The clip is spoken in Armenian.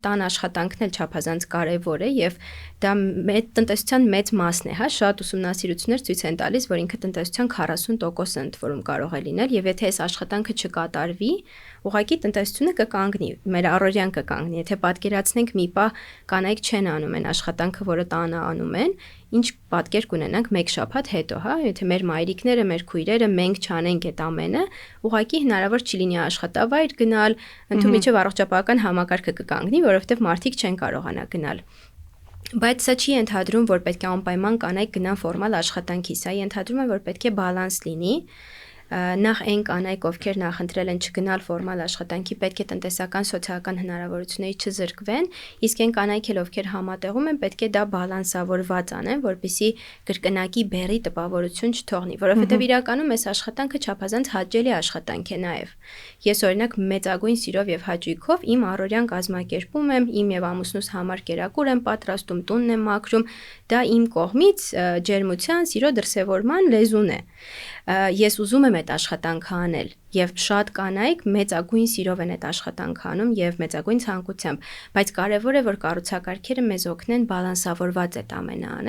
Տան աշխատանքն էլ չափազանց կարևոր է եւ դա տնտեսության մեծ մասն է, հա, շատ ուսումնասիրություններ ցույց են տալիս, որ ինքը տնտեսության 40%-ը ընդ որում կարող է լինել եւ եթե այս աշխատանքը չկատարվի, ուղղակի տնտեսությունը կկանգնի, մեր առօրյան կկանգնի, եթե պատկերացնենք մի պահ կանայք չեն անում այն աշխատանքը, որը տանը անում են, ինչ պատկեր կունենանք մեկ շաբաթ հետո, հա, եթե մեր մայրիկները, մեր քույրերը մենք չանենք այդ ամենը, ուղղակի հնարավոր չի լինի աշխատավայր գնալ, ընդհանուր առողջապահական համակարգը կկանգնի, որովհետև մարդիկ չեն կարողանա գնալ։ Բայց սա չի ենթադրում, որ պետք է անպայման կանայք գնան ֆորմալ աշխատանքի, սա ենթադրում է, որ պետք է բալանս լինի։ Նախ այն կանայք, ովքեր նախընտրել են չգնալ ֆորմալ աշխատանքի, պետք է տնտեսական, սոցիալական հնարավորություններից չզրկվեն, իսկ այն կանայք էլ, ովքեր համատեղում են, պետք է դա բալանսավորված անեն, որպեսզի կրկնակի բեռի տպավորություն չթողնի, որովհետև իրականում այս աշխատանքը չափազանց հաճելի աշխատանք է նաև։ Ես օրինակ մեծագույն սիրով եւ հաճույքով իմ առօրյան կազմակերպում եմ, իմ եւ ամուսնուս համար կերակուր եմ պատրաստում, տունն եմ մաքրում, դա իմ կողմից ջերմության, սիրո դրսևորման լեզուն է։ Ես ուզում եմ այդ աշխատանքը անել եւ շատ կանայք մեծագույն սիրով են այդ աշխատանքը անում եւ մեծագույն ցանկությամբ, բայց կարեւոր է որ կառուցակարգերը մեզ օգնեն բալանսավորված այդ ամենը անել,